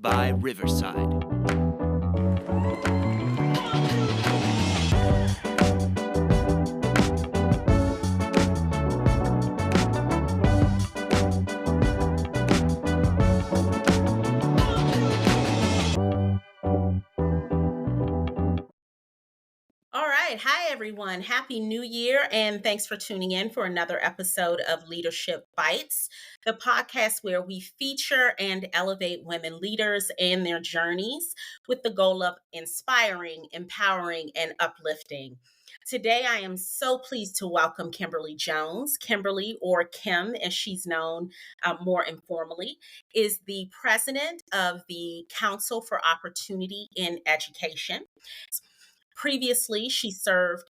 by Riverside. All right. Hi, everyone. Happy New Year. And thanks for tuning in for another episode of Leadership Bites, the podcast where we feature and elevate women leaders and their journeys with the goal of inspiring, empowering, and uplifting. Today, I am so pleased to welcome Kimberly Jones. Kimberly, or Kim, as she's known more informally, is the president of the Council for Opportunity in Education. Previously, she served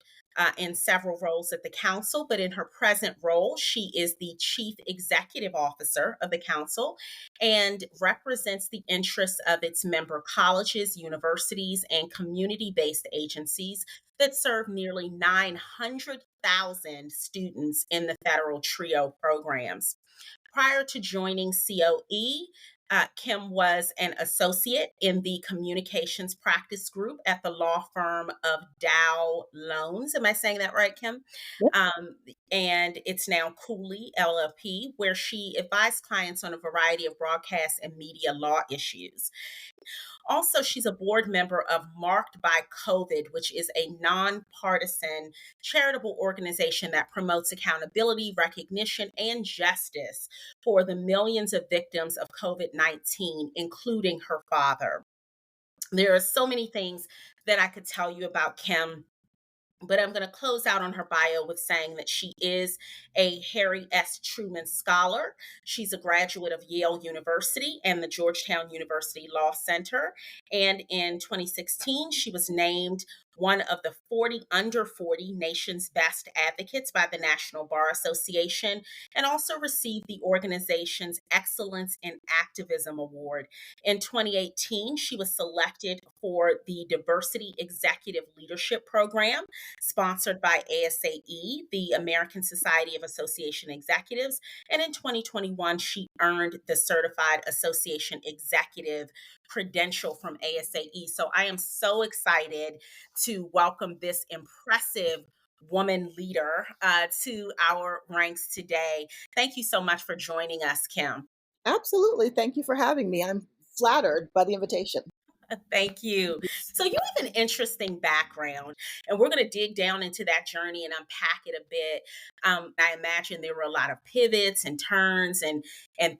in several roles at the council, but in her present role, she is the chief executive officer of the council and represents the interests of its member colleges, universities, and community based agencies that serve nearly 900,000 students in the federal TRIO programs. Prior to joining COE, Kim was an associate in the communications practice group at the law firm of Dow Loans. Am I saying that right, Kim? Yep. And it's now Cooley LLP, where she advised clients on a variety of broadcast and media law issues. Also, she's a board member of Marked by COVID, which is a nonpartisan charitable organization that promotes accountability, recognition, and justice for the millions of victims of COVID-19, including her father. There are so many things that I could tell you about Kim, but I'm going to close out on her bio with saying that she is a Harry S. Truman Scholar. She's a graduate of Yale University and the Georgetown University Law Center. And in 2016, she was named one of the 40 under 40 nation's best advocates by the National Bar Association, and also received the organization's Excellence in Activism Award. In 2018, she was selected for the Diversity Executive Leadership Program, sponsored by ASAE, the American Society of Association Executives. And in 2021, she earned the Certified Association Executive credential from ASAE. So I am so excited to welcome this impressive woman leader to our ranks today. Thank you so much for joining us, Kim. Absolutely. Thank you for having me. I'm flattered by the invitation. Thank you. So, you have an interesting background, and we're going to dig down into that journey and unpack it a bit. I imagine there were a lot of pivots and turns and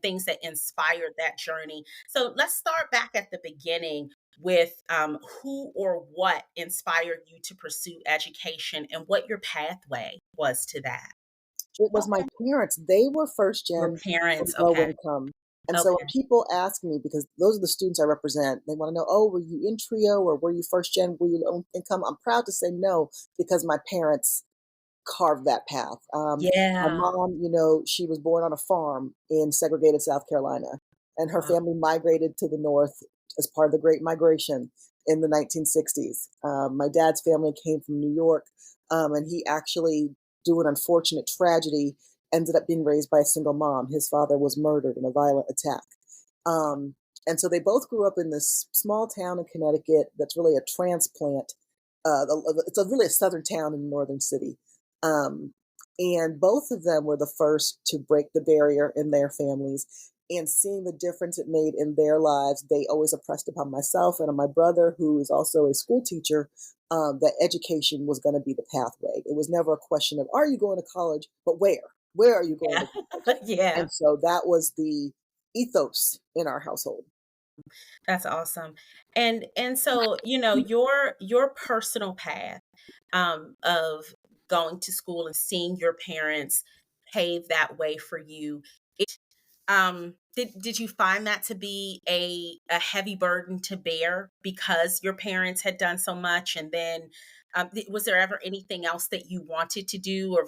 things that inspired that journey. So, let's start back at the beginning with who or what inspired you to pursue education and what your pathway was to that. It was my Okay. parents. They were first Your gen parents. low Okay. income. And so when Okay. people ask me, because those are the students I represent, they want to know, oh, were you in TRIO or were you first gen? Were you low income? I'm proud to say no, because my parents carved that path. My Yeah. mom, she was born on a farm in segregated South Carolina, and her Wow. family migrated to the north as part of the Great Migration in the 1960s. My dad's family came from New York, and he actually, through an unfortunate tragedy, ended up being raised by a single mom. His father was murdered in a violent attack. Um, and so they both grew up in this small town in Connecticut that's really a transplant. It's really a southern town in a northern city. Um, and both of them were the first to break the barrier in their families. And seeing the difference it made in their lives, they always impressed upon myself and on my brother, who is also a school teacher, that education was going to be the pathway. It was never a question of, are you going to college? But where? Where are you going Yeah. to college? Yeah. And so that was the ethos in our household. That's awesome. And so, your personal path of going to school and seeing your parents pave that way for you, did you find that to be a heavy burden to bear because your parents had done so much? And then was there ever anything else that you wanted to do, or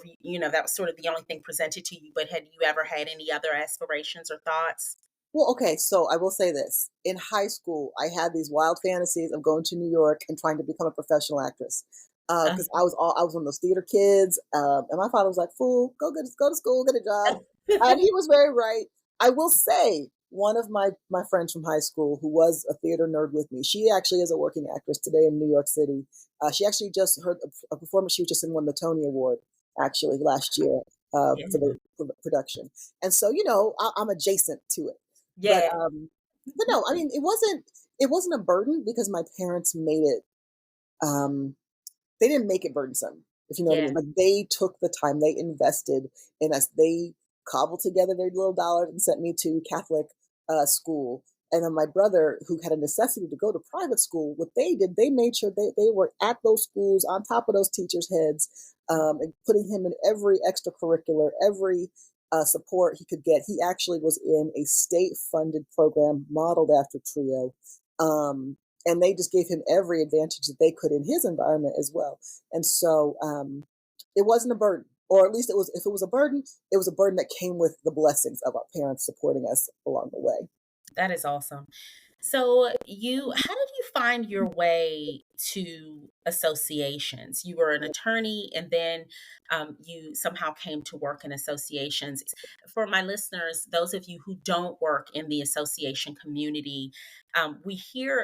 that was sort of the only thing presented to you, but had you ever had any other aspirations or thoughts? Well, okay, so I will say this. In high school, I had these wild fantasies of going to New York and trying to become a professional actress. Uh, Because I was one of those theater kids, and my father was like, "Fool, go to school, get a job," and he was very right. I will say, one of my friends from high school who was a theater nerd with me, she actually is a working actress today in New York City. She actually just heard a performance. She was just in won the Tony Award actually last year Yeah. for the production. And so, you know, I'm adjacent to it. But Yeah. but no, I mean, it wasn't a burden because my parents made it. Um, they didn't make it burdensome, if you know what I Yeah. mean. Like they took the time, they invested in us. They cobbled together their little dollars and sent me to Catholic school. And then my brother, who had a necessity to go to private school, what they did, they made sure they were at those schools, on top of those teachers' heads, and putting him in every extracurricular, every support he could get. He actually was in a state-funded program modeled after Trio. And they just gave him every advantage that they could in his environment as well. And so it wasn't a burden, or at least it was. If it was a burden, it was a burden that came with the blessings of our parents supporting us along the way. That is awesome. So you how did you find your way to associations? You were an attorney and then you somehow came to work in associations. For my listeners, those of you who don't work in the association community, we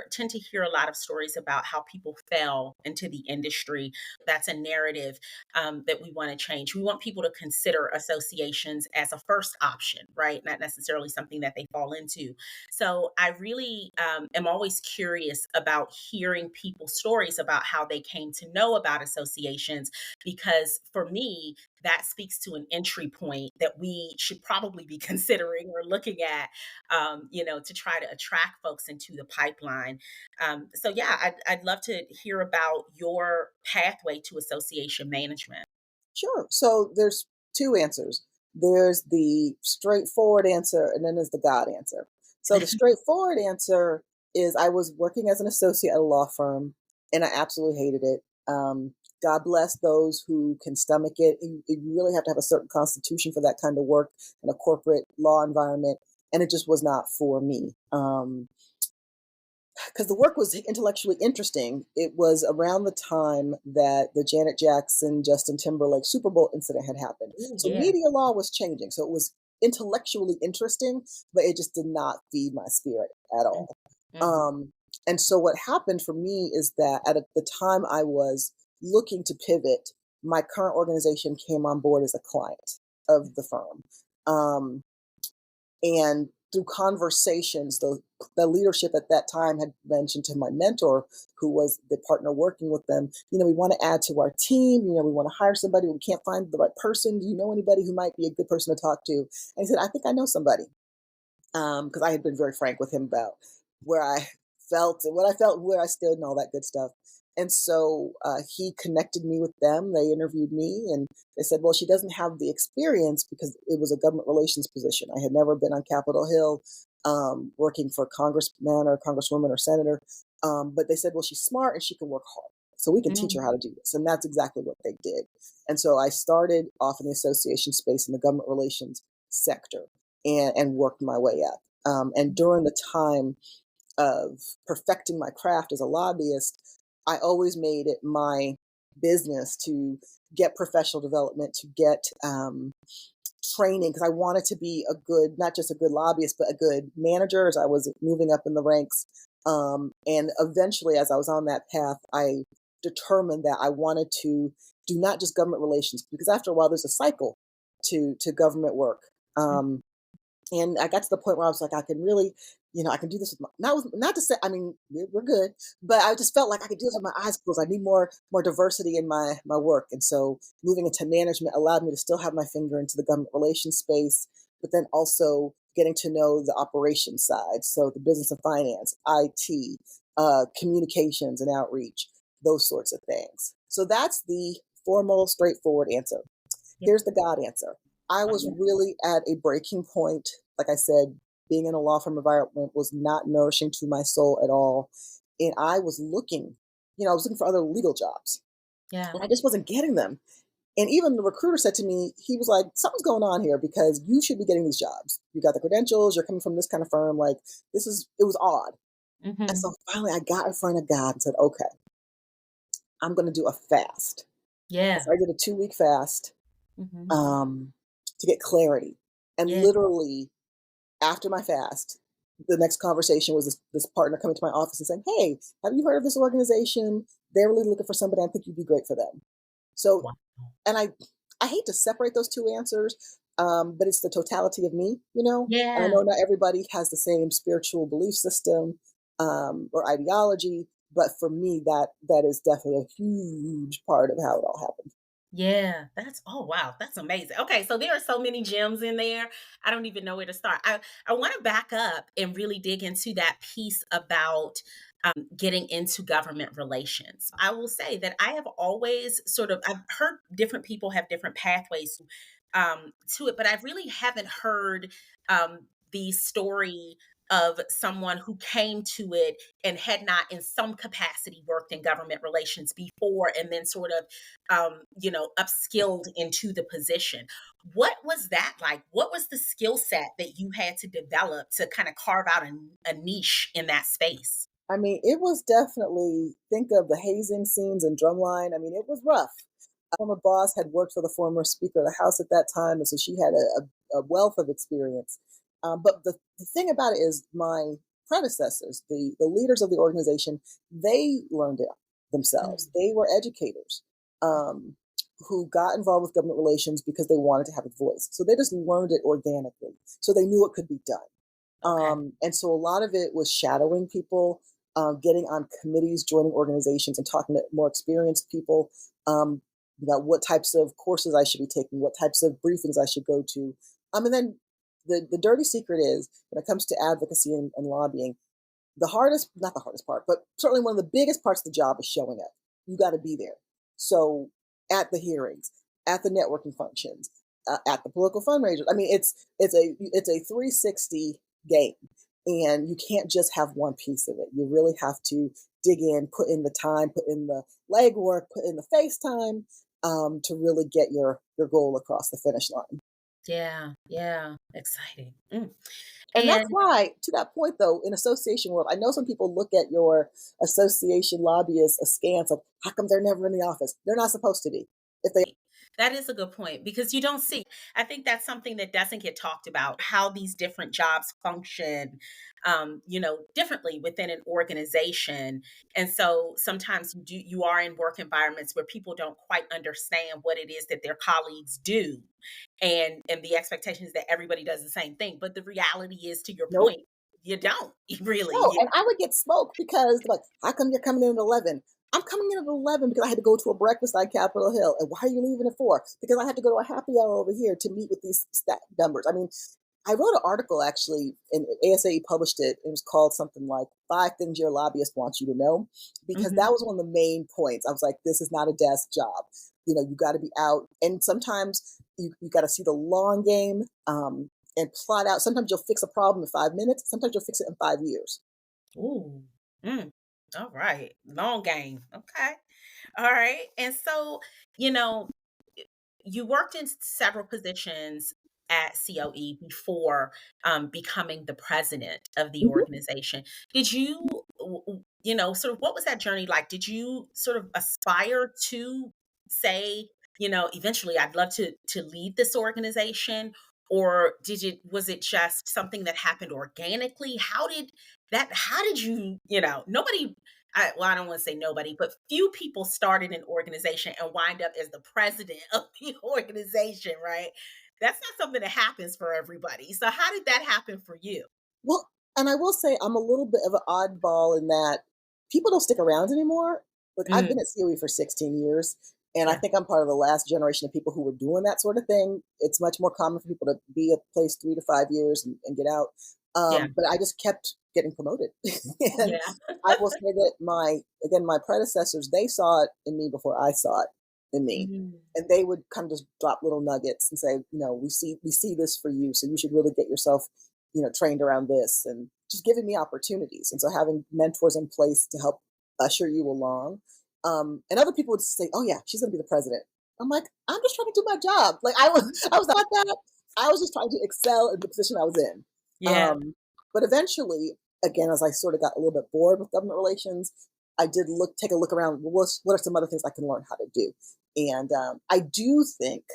tend to hear a lot of stories about how people fell into the industry. That's a narrative that we want to change. We want people to consider associations as a first option, right? Not necessarily something that they fall into. So I really am always curious about hearing people's stories about how they came to know about associations, because for me, that speaks to an entry point that we should probably be considering or looking at, to try to attract folks into the pipeline. So, yeah, I'd love to hear about your pathway to association management. Sure. So there's two answers. There's the straightforward answer, and then there's the God answer. So the straightforward answer is I was working as an associate at a law firm, and I absolutely hated it. God bless those who can stomach it. You really have to have a certain constitution for that kind of work in a corporate law environment, and it just was not for me. Because the work was intellectually interesting. It was around the time that the Janet Jackson, Justin Timberlake Super Bowl incident had happened. Ooh, So yeah. media law was changing. So it was intellectually interesting, but it just did not feed my spirit at all. Mm-hmm. Um, and so what happened for me is that the time I was looking to pivot, my current organization came on board as a client of the firm. Um, and through conversations, the leadership at that time had mentioned to my mentor, who was the partner working with them, you know, we want to add to our team. You know, we want to hire somebody. We can't find the right person. Do you know anybody who might be a good person to talk to? And he said, I think I know somebody, because I had been very frank with him about where I felt and what I felt, where I stood, and all that good stuff. And so he connected me with them. They interviewed me, and they said, "Well, she doesn't have the experience because it was a government relations position. I had never been on Capitol Hill working for a congressman or congresswoman or senator." But they said, "Well, she's smart and she can work hard, so we can teach her how to do this." And that's exactly what they did. And so I started off in the association space in the government relations sector, and worked my way up. And during the time of perfecting my craft as a lobbyist, I always made it my business to get professional development, to get training, because I wanted to be a good, not just a good lobbyist, but a good manager as I was moving up in the ranks. And eventually, as I was on that path, I determined that I wanted to do not just government relations, because after a while, there's a cycle to government work. And I got to the point where I was like, I can really, you know, I can do this with my, not to say, I mean, we're good, but I just felt like I could do this with my eyes closed. I need more diversity in my work. And so moving into management allowed me to still have my finger into the government relations space, but then also getting to know the operations side. So the business and finance, IT, communications and outreach, those sorts of things. So that's the formal, straightforward answer. Yeah. Here's the God answer. I was really at a breaking point. Like I said, being in a law firm environment was not nourishing to my soul at all. And I was looking, you know, I was looking for other legal jobs Yeah. and I just wasn't getting them. And even the recruiter said to me, he was like, something's going on here because you should be getting these jobs. You got the credentials, you're coming from this kind of firm. Like, it was odd. And Hmm. so finally I got in front of God and said, okay, I'm going to do a fast. And Yeah. so I did a 2-week fast Hmm. um, to get clarity. And Yeah. literally, after my fast, the next conversation was this partner coming to my office and saying, "Hey, have you heard of this organization? They're really looking for somebody. I think you'd be great for them." So, Wow. and I hate to separate those two answers, but it's the totality of me, you know. And I Yeah. know not everybody has the same spiritual belief system or ideology, but for me, that is definitely a huge part of how it all happened. Yeah, that's oh wow, that's amazing. Okay, so there are so many gems in there. I don't even know where to start. I want to back up and really dig into that piece about getting into government relations. I will say that I have always sort of I've heard different people have different pathways to it, but I really haven't heard the story of someone who came to it and had not in some capacity worked in government relations before and then sort of upskilled into the position. What was that like? What was the skill set that you had to develop to kind of carve out a niche in that space? I mean, it was definitely, think of the hazing scenes and Drumline. I mean, it was rough. Former boss had worked for the former Speaker of the House at that time, and so she had a wealth of experience. But the thing about it is, my predecessors, the leaders of the organization, they learned it themselves. Mm, They were educators um, who got involved with government relations because they wanted to have a voice. So they just learned it organically. So they knew it could be done. okay. And so a lot of it was shadowing people, getting on committees, joining organizations, and talking to more experienced people um, about what types of courses I should be taking, what types of briefings I should go to. And then the dirty secret is when it comes to advocacy and lobbying, the hardest, not the hardest part, but certainly one of the biggest parts of the job is showing up. You got to be there. So at the hearings, at the networking functions, at the political fundraisers. I mean, it's a 360 game, and you can't just have one piece of it. You really have to dig in, put in the time, put in the legwork, put in the face time to really get your goal across the finish line. Yeah, yeah, exciting. And that's And why, to that point, though, in association world, I know some people look at your association lobbyists askance, like, how come they're never in the office? They're not supposed to be. If they that is a good point because you don't see. I think that's something that doesn't get talked about how these different jobs function, differently within an organization. And so sometimes you are in work environments where people don't quite understand what it is that their colleagues do, and the expectation is that everybody does the same thing. But the reality is, to your nope. point, you don't really. No, and I would get smoked because like, how come you're coming in at 11? I'm coming in at 11 because I had to go to a breakfast on Capitol Hill. And why are you leaving at 4? Because I had to go to a happy hour over here to meet with these staff members. I mean, I wrote an article actually, and ASAE published it. It was called something like Five Things Your Lobbyist Wants You to Know, because Mhm. that was one of the main points. I was like, this is not a desk job. You know, you got to be out. And sometimes you got to see the long game and plot out. Sometimes you'll fix a problem in 5 minutes. Sometimes you'll fix it in 5 years. Ooh. Mm. All right. Long game. Okay. All right. And so, you know, you worked in several positions at COE before becoming the president of the Mhm. organization. Did you, sort of what was that journey like? Did you sort of aspire to say, eventually I'd love to lead this organization? Or was it just something that happened organically? How did nobody I don't want to say nobody, but few people started an organization and wind up as the president of the organization, right? That's not something that happens for everybody. So how did that happen for you? Well, and I will say I'm a little bit of an oddball in that people don't stick around anymore. Like I've been Mm, at COE for 16 years, and I yeah. think I'm part of the last generation of people who were doing that sort of thing. It's much more common for people to be at a place 3 to 5 years and get out. Yeah. But I just kept getting promoted, and Yeah. I will say that my predecessors, they saw it in me before I saw it in me, Mm, and they would kind of just drop little nuggets and say, we see this for you, so you should really get yourself trained around this, and just giving me opportunities. And so having mentors in place to help usher you along. And other people would say, oh yeah, she's gonna be the president. I'm like, I'm just trying to do my job. Like I was not that. I was just trying to excel in the position I was in. yeah. But eventually, again, as I sort of got a little bit bored with government relations, I did take a look around. What are some other things I can learn how to do? And I do think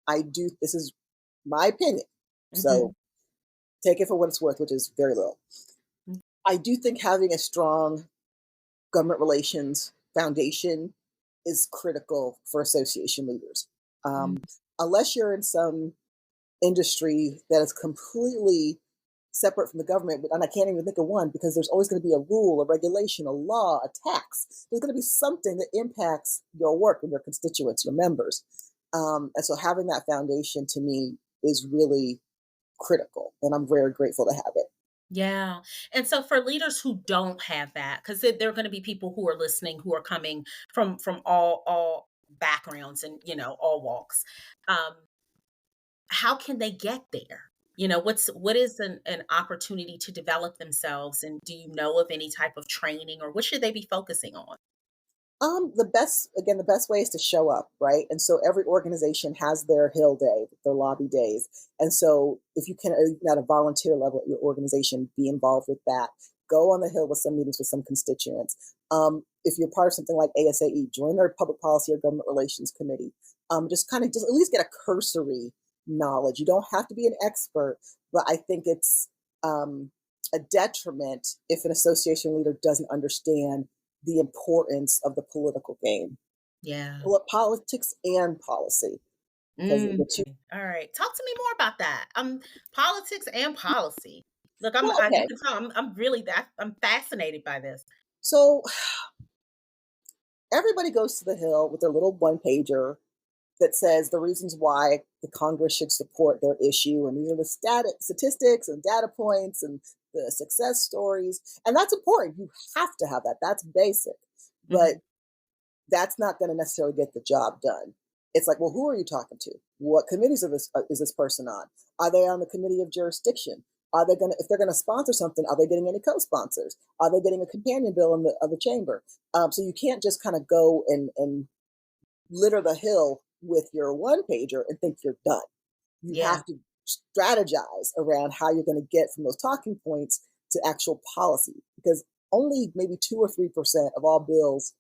I do. This is my opinion. Mhm. So take it for what it's worth, which is very little. I do think having a strong government relations foundation is critical for association leaders. Mm, Um, Unless you're in some industry that is completely separate from the government, and I can't even think of one because there's always going to be a rule, a regulation, a law, a tax. There's going to be something that impacts your work and your constituents, your members. And so having that foundation to me is really critical, and I'm very grateful to have it. yeah. And so for leaders who don't have that, because there are going to be people who are listening who are coming from all backgrounds and all walks. Um, how can they get there? What is an opportunity to develop themselves? And do you know of any type of training or what should they be focusing on? The best way is to show up, right? And so every organization has their hill day, their lobby days. And so if you can, even at a volunteer level at your organization, be involved with that. Go on the hill with some meetings with some constituents. If you're part of something like ASAE, join their public policy or government relations committee. Just at least get a cursory knowledge. You don't have to be an expert, but I think it's a detriment if an association leader doesn't understand the importance of the political game, Yeah. politics and policy, because Mm. the two. All right. Talk to me more about that. Politics and policy. Look, Well, you okay. can tell I'm really that I'm fascinated by this. So everybody goes to the Hill with their little one pager that says the reasons why the Congress should support their issue, and these are the statistics and data points and the success stories, and that's important. You have to have that. That's basic, but Mhm. that's not going to necessarily get the job done. It's like, well, who are you talking to? What committees is this person on? Are they on the committee of jurisdiction? Are they going to, if they're going to sponsor something, are they getting any co-sponsors? Are they getting a companion bill in the of the chamber? So you can't just kind of go and litter the Hill with your one pager and think you're done. You Yeah. have to strategize around how you're going to get from those talking points to actual policy, because only maybe 2 or 3% of all bills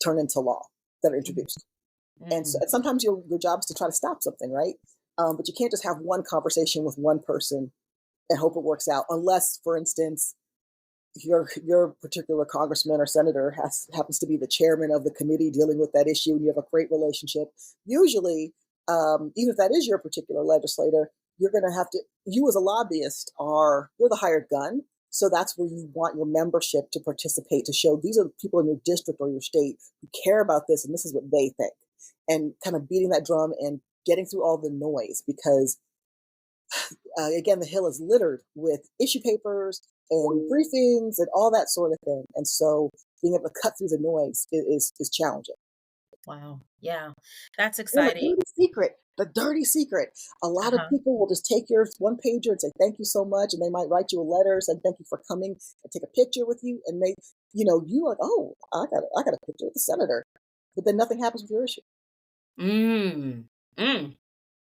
turn into law that are Mm, introduced. And, so, mm. and sometimes your job is to try to stop something, right? But you can't just have one conversation with one person and hope it works out, unless, for instance, your particular congressman or senator happens to be the chairman of the committee dealing with that issue, and you have a great relationship. Usually, even if that is your particular legislator, you're going to have to. You as a lobbyist you're the hired gun. So that's where you want your membership to participate, to show these are the people in your district or your state who care about this, and this is what they think, and kind of beating that drum and getting through all the noise, because again, the Hill is littered with issue papers and briefings and all that sort of thing. And so being able to cut through the noise is challenging. Wow. Yeah. That's And exciting. the dirty secret, a lot of Uh-huh. people will just take your one pager and say, thank you so much. And they might write you a letter saying, thank you for coming, and take a picture with you. And you like, oh, I got a picture with the senator. But then nothing happens with your issue. Mm. Mm.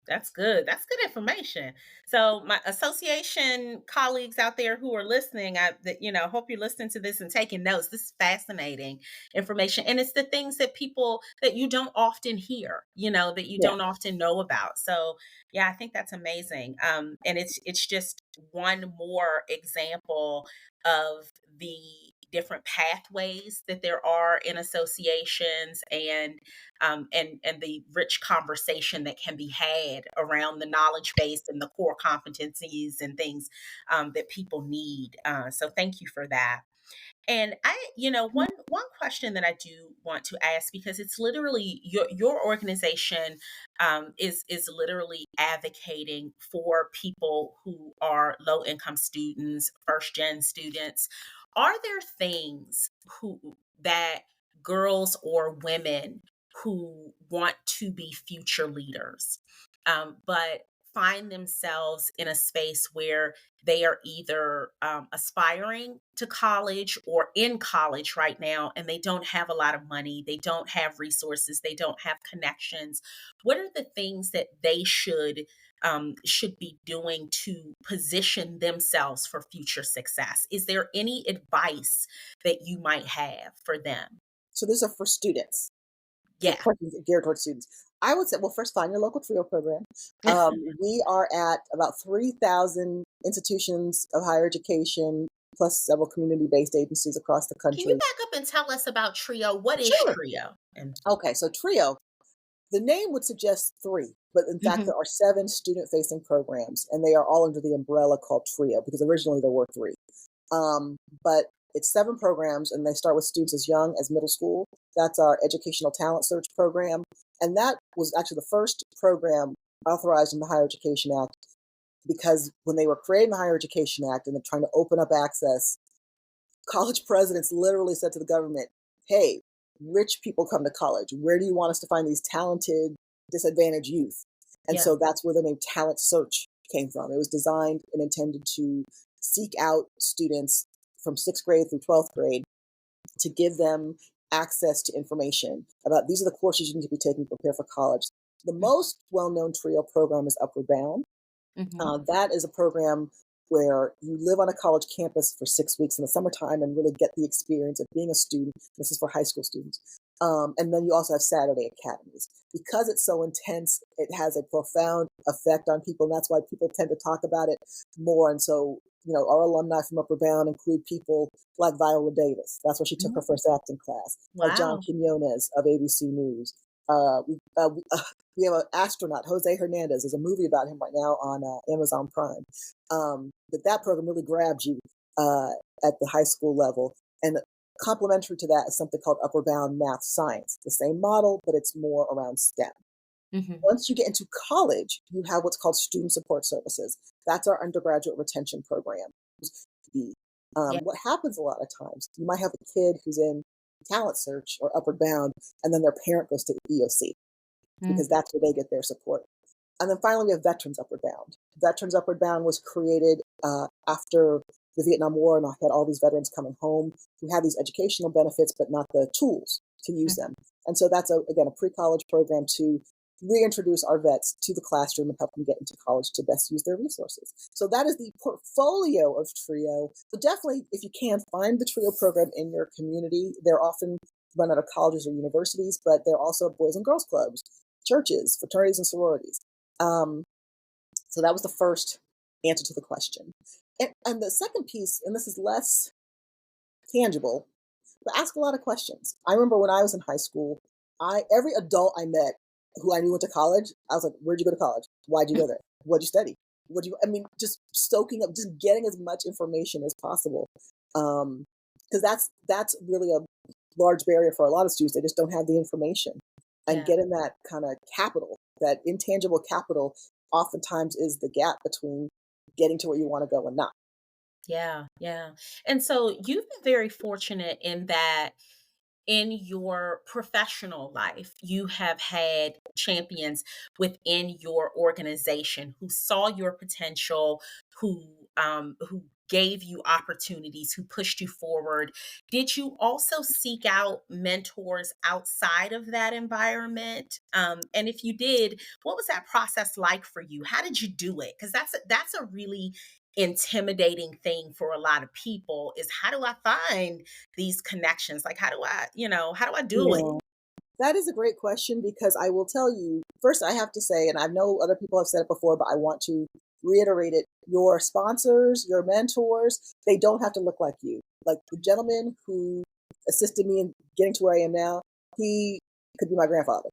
That's good. That's good information. So, my association colleagues out there who are listening, hope you're listening to this and taking notes. This is fascinating information, and it's the things that people that you don't often hear, that you Yeah. don't often know about. So, yeah, I think that's amazing. And it's just one more example of the different pathways that there are in associations and the rich conversation that can be had around the knowledge base and the core competencies and things that people need. So thank you for that. And one question that I do want to ask because it's literally your organization is literally advocating for people who are low income students, first gen students. Are there things that girls or women who want to be future leaders, but find themselves in a space where they are either aspiring to college or in college right now, and they don't have a lot of money, they don't have resources, they don't have connections? What are the things that they should be doing to position themselves for future success? Is there any advice that you might have for them? So these are for students. The Yeah. questions geared towards students. I would say, well, first find your local TRIO program. We are at about 3,000 institutions of higher education plus several community-based agencies across the Can you country. back up and tell us about Trio? What is Sure. Trio? And Okay, so TRIO, the name would suggest three, but in fact, Mhm. there are seven student-facing programs, and they are all under the umbrella called TRIO because originally there were three. But it's seven programs, and they start with students as young as middle school. That's our Educational Talent Search program, and that was actually the first program authorized in the Higher Education Act because when they were creating the Higher Education Act and they're trying to open up access, college presidents literally said to the government, "Hey, rich people come to college. Where do you want us to find these talented, disadvantaged youth?" And Yeah. so that's where the name Talent Search came from. It was designed and intended to seek out students from sixth grade through 12th grade to give them access to information about these are the courses you need to be taking to prepare for college. The Mm, most well known TRIO program is Upward Bound. mhm. That is a program where you live on a college campus for 6 weeks in the summertime and really get the experience of being a student. This is for high school students. And then you also have Saturday academies. Because it's so intense, it has a profound effect on people. And that's why people tend to talk about it more. And so, our alumni from Upper Bound include people like Viola Davis. That's where she took her Mm. first acting class, like John Wow. Quinones of ABC News. We have an astronaut, Jose Hernandez. There's a movie about him right now on Amazon Prime. That program really grabs you at the high school level. And complementary to that is something called Upward Bound Math Science. The same model, but it's more around STEM. Mhm. Once you get into college, you have what's called student support services. That's our undergraduate retention program. The- Yeah. what happens a lot of times, you might have a kid who's in talent search or Upward Bound, and then their parent goes to EOC because Mm, that's where they get their support. And then finally, we have Veterans Upward Bound. Veterans Upward Bound was created after the Vietnam War, and I had all these veterans coming home who had these educational benefits, but not the tools to use mm, them. And so that's, again, a pre college program to reintroduce our vets to the classroom and help them get into college to best use their resources. So that is the portfolio of TRIO. So definitely, if you can, find the TRIO program in your community. They're often run out of colleges or universities, but they're also boys and girls clubs, churches, fraternities, and sororities. Um, so that was the first answer to the question. And the second piece, and this is less tangible, but ask a lot of questions. I remember when I was in high school, every adult I met who I knew went to college, I was like, "Where'd you go to college? Why'd you go there? What'd you study? What do you?" I mean, just soaking up, just getting as much information as possible, because that's really a large barrier for a lot of students. They just don't have the information, and yeah. getting that kind of capital, that intangible capital, oftentimes is the gap between getting to where you want to go and not. Yeah. Yeah. And so you've been very fortunate in that in your professional life, you have had champions within your organization who saw your potential, who gave you opportunities, who pushed you forward. Did you also seek out mentors outside of that environment? And if you did, what was that process like for you? How did you do it? Because that's a really intimidating thing for a lot of people is how do I find these connections? Like, how do I do it? Yeah. That is a great question because I will tell you, first, I have to say, and I know other people have said it before, but I want to reiterate it. Your sponsors, your mentors, they don't have to look like you. Like the gentleman who assisted me in getting to where I am now, he could be my grandfather.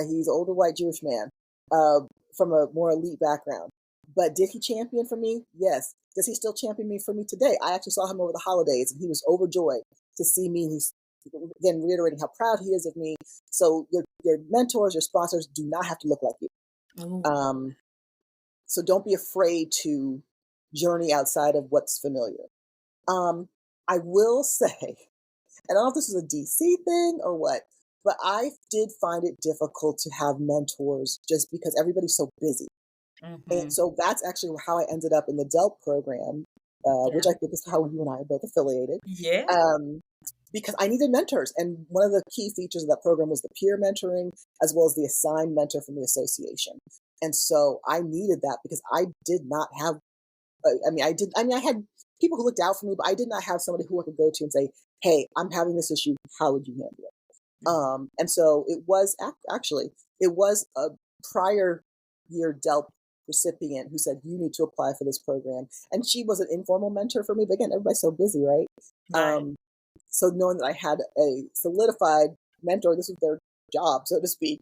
He's an older white Jewish man uh, from a more elite background. But did he champion for me? Yes. Does he still champion me for me today? I actually saw him over the holidays and he was overjoyed to see me. He's again reiterating how proud he is of me. So your mentors, your sponsors do not have to look like you. Ooh, Um, so don't be afraid to journey outside of what's familiar. I will say, and I don't know if this is a DC thing or what, but I did find it difficult to have mentors just because everybody's so busy. And mhm. so that's actually how I ended up in the DELP program, which Yeah. I think is how you and I are both affiliated. Yeah. Um, because I needed mentors. And one of the key features of that program was the peer mentoring as well as the assigned mentor from the association. And so I needed that because I did not have, I had people who looked out for me, but I did not have somebody who I could go to and say, "Hey, I'm having this issue. How would you handle it?" Mhm. And so it was actually, it was a prior year DELP recipient who said, "You need to apply for this program." And she was an informal mentor for me, but again, everybody's so busy, right? Right. Um, so knowing that I had a solidified mentor, this was their job, so to speak,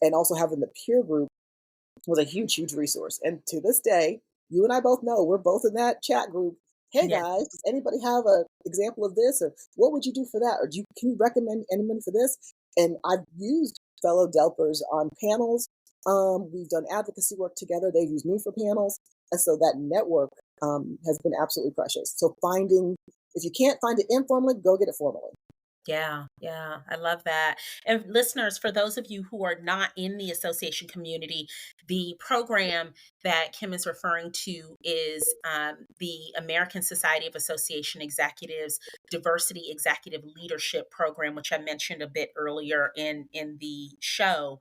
and also having the peer group was a huge, huge resource. And to this day, you and I both know we're both in that chat group. Hey Yeah. guys, does anybody have a example of this, or what would you do for that, or can you recommend anyone for this? And I've used fellow Delpers on panels. We've done advocacy work together. They've used me for panels, and so that network has been absolutely precious. So finding, if you can't find it informally, go get it formally. Yeah, yeah, I love that. And listeners, for those of you who are not in the association community, the program that Kim is referring to is the American Society of Association Executives Diversity Executive Leadership Program, which I mentioned a bit earlier in the show.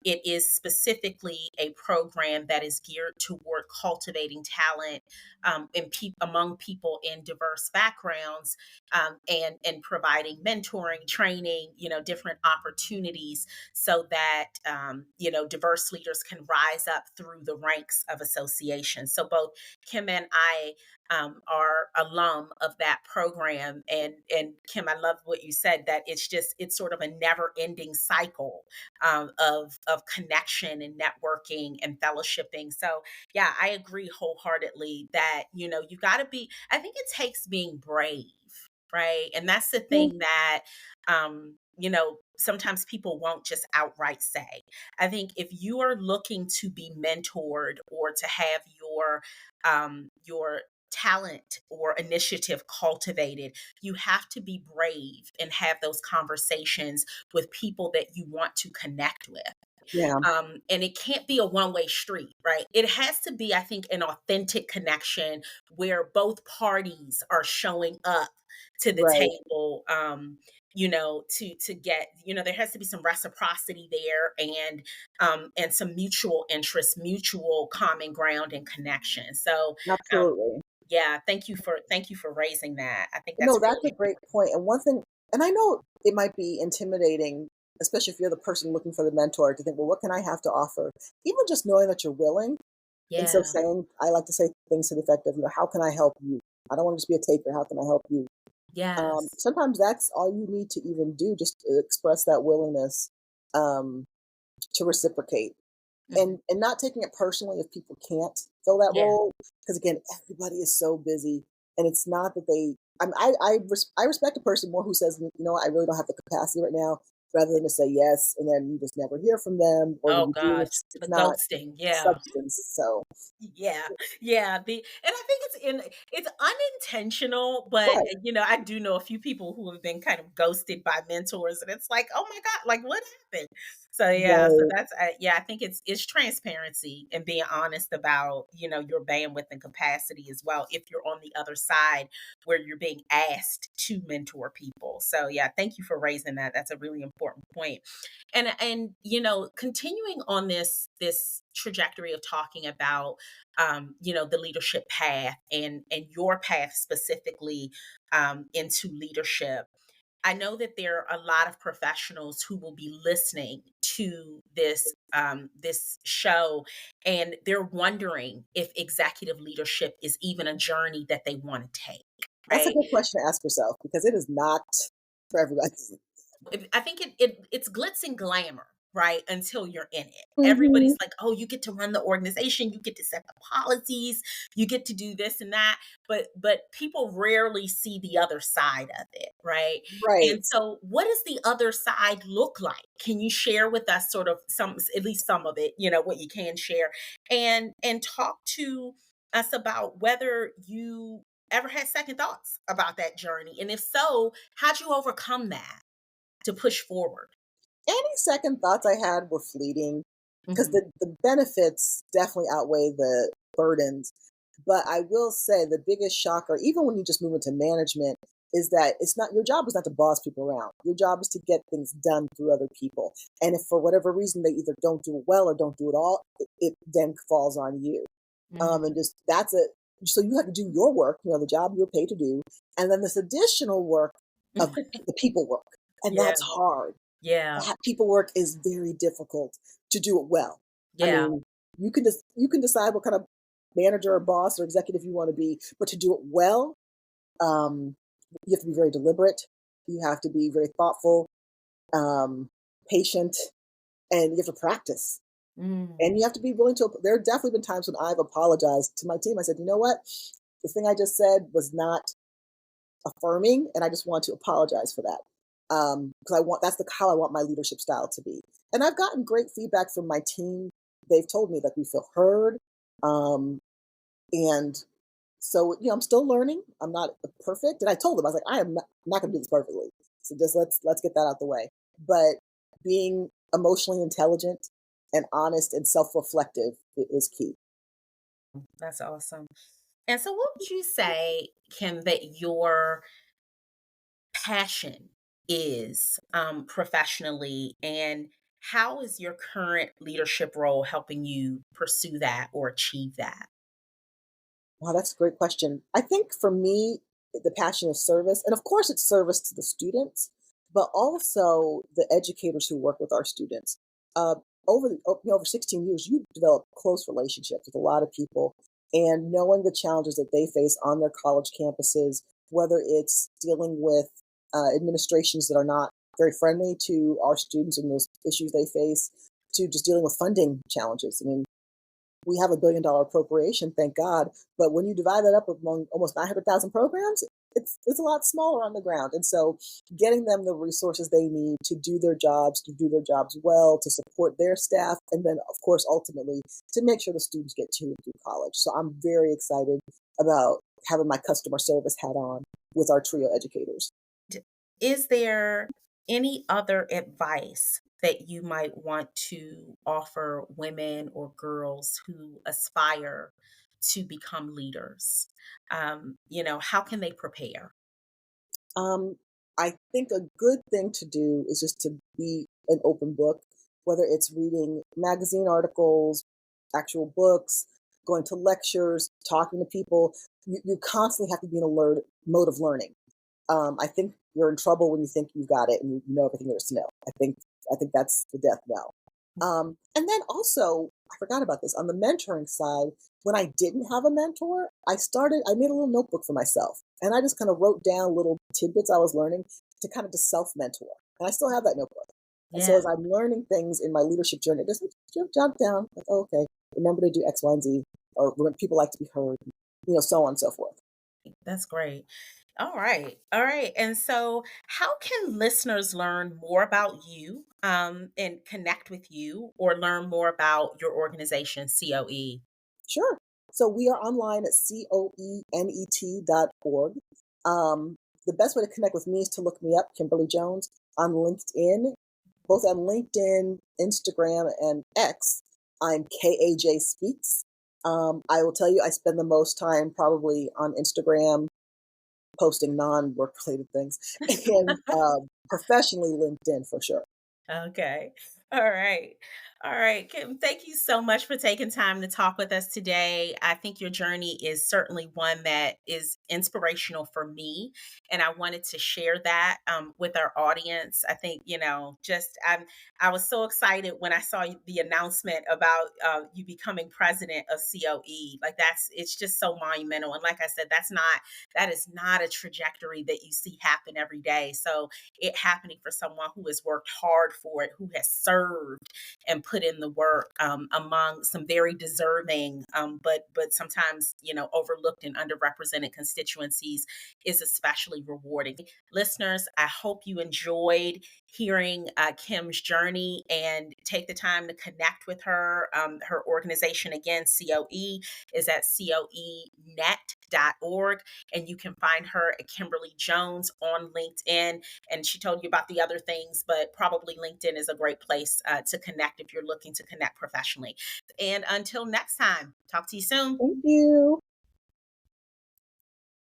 It is specifically a program that is geared toward cultivating talent among people in diverse backgrounds, and providing mentoring, training, different opportunities so that diverse leaders can rise up through the ranks of associations. So both Kim and I are alum of that program, and Kim, I love what you said, that it's sort of a never ending cycle of connection and networking and fellowshipping. So yeah, I agree wholeheartedly that you got to be. I think it takes being brave, right? And that's the Yeah, thing that, sometimes people won't just outright say. I think if you are looking to be mentored or to have your talent or initiative cultivated, you have to be brave and have those conversations with people that you want to connect with. yeah, And it can't be a one-way street, right? It has to be, I think, an authentic connection where both parties are showing up to the right. table, to get, there has to be some reciprocity there, and some mutual interest, mutual common ground and connection. So um Absolutely. yeah, thank you for raising that. I think that's No, that's a really great point. And one thing, and I know it might be intimidating, especially if you're the person looking for the mentor, to think, well, what can I have to offer? Even just knowing that you're willing. And so yeah. saying, I like to say things to the effect of, how can I help you? I don't want to just be a taker. How can I help you? Yes. Sometimes that's all you need to even do, just to express that willingness um, to reciprocate. Mhm. And not taking it personally if people can't fill that Yeah. role, because again, everybody is so busy, and it's not that they. I respect a person more who says, I really don't have the capacity right now, rather than to say yes and then you just never hear from them, or when Oh you do, gosh, it's the not ghosting. Yeah. substance. So Yeah, yeah, and I think it's unintentional, but, right, I do know a few people who have been kind of ghosted by mentors, and it's like, "Oh my god, like, what happened?" So, yeah, so right, that's yeah, I think it's transparency and being honest about, your bandwidth and capacity as well, if you're on the other side where you're being asked to mentor people. So, yeah, thank you for raising that. That's a really important point. And continuing on this trajectory of talking about the leadership path and your path specifically into leadership. I know that there are a lot of professionals who will be listening to this show, and they're wondering if executive leadership is even a journey that they want to take, that's a right? good question to ask yourself, because it is not for everybody. I think it's glitz and glamour, right? Until you're in it. Hmm. Everybody's like, "Oh, you get to run the organization, you get to set the policies, you get to do this and that." But people rarely see the other side of it, right? And Right. so what does the other side look like? Can you share with us sort of some, at least some of it, what you can share, and talk to us about whether you ever had second thoughts about that journey, and if so, how'd you overcome that to push forward? Any second thoughts I had were fleeting, because Mhm. the benefits definitely outweigh the burdens. But I will say the biggest shocker, even when you just move into management, is that it's not your job is not to boss people around. Your job is to get things done through other people. And if for whatever reason they either don't do it well or don't do it all, it then falls on you. And Mhm. just that's a so you have to do your work, the job you're paid to do, and then this additional work of the people work, and Yeah, that's hard. yeah, That people work is very difficult to do it well. I yeah, mean, you can decide what kind of manager or boss or executive you want to be, but to do it well, um, you have to be very deliberate. You have to be very thoughtful, um, patient, and you have to practice. Mm, And you have to be willing to. There have definitely been times when I've apologized to my team. I said, you know what, the thing I just said was not affirming, and I just want to apologize for that. Because I want that's the how I want my leadership style to be. And I've gotten great feedback from my team. They've told me that we feel heard. Um, and so, I'm still learning. I'm not perfect. And I told them, I was like, I am not going to do this perfectly. So just let's get that out the way. But being emotionally intelligent and honest and self-reflective is key. that's awesome. And so, what would you say, Kim, that your passion is professionally, and how is your current leadership role helping you pursue that or achieve that? Wow, that's a great question. I think for me, the passion is service. And of course, it's service to the students, but also the educators who work with our students. Uh, over 16 years, you develop close relationships with a lot of people, and knowing the challenges that they face on their college campuses, whether it's dealing with administrations that are not very friendly to our students and those issues they face, to just dealing with funding challenges. I mean, we have $1 billion appropriation, thank God. But when you divide that up among almost 900,000 programs, it's a lot smaller on the ground. And so, getting them the resources they need to do their jobs well, to support their staff, and then, of course, ultimately to make sure the students get to and through college. So I'm very excited about having my customer service hat on with our trio educators. D- Is there any other advice that you might want to offer women or girls who aspire to become leaders? How can they prepare? Um, I think a good thing to do is just to be an open book, whether it's reading magazine articles, actual books, going to lectures, talking to people. You constantly have to be in a mode of learning. I think you're in trouble when you think you've got it and you know everything there is to know. I think that's the death knell. And then also, I forgot about this on the mentoring side. When I didn't have a mentor, I made a little notebook for myself, and I just kind of wrote down little tidbits I was learning to kind of just self mentor. And I still have that notebook. And so Yeah. as I'm learning things in my leadership journey, just jot down like, oh, okay, remember to do X, Y, and Z, or when people like to be heard, so on and so forth. That's great. All right. All right. And so, how can listeners learn more about you and connect with you or learn more about your organization, COE? Sure. So we are online at coenet.org. The best way to connect with me is to look me up, Kimberly Jones, on LinkedIn, both on LinkedIn, Instagram, and X. I'm KAJ Speaks. I will tell you, I spend the most time probably on Instagram posting non work related things and professionally LinkedIn for sure. Okay. All right. All right. Kim, thank you so much for taking time to talk with us today. I think your journey is certainly one that is inspirational for me. And I wanted to share that with our audience. I think, I was so excited when I saw the announcement about you becoming president of COE. Like it's just so monumental. And like I said, that is not a trajectory that you see happen every day. So it happening for someone who has worked hard for it, who has served and put in the work among some very deserving, but sometimes overlooked and underrepresented constituencies is especially rewarding. Listeners, I hope you enjoyed hearing Kim's journey and take the time to connect with her. Her organization again, COE, is at coenet.org, and you can find her at Kimberly Jones on LinkedIn. And she told you about the other things, but probably LinkedIn is a great place to connect if you're looking to connect professionally. And until next time, talk to you soon. Thank you.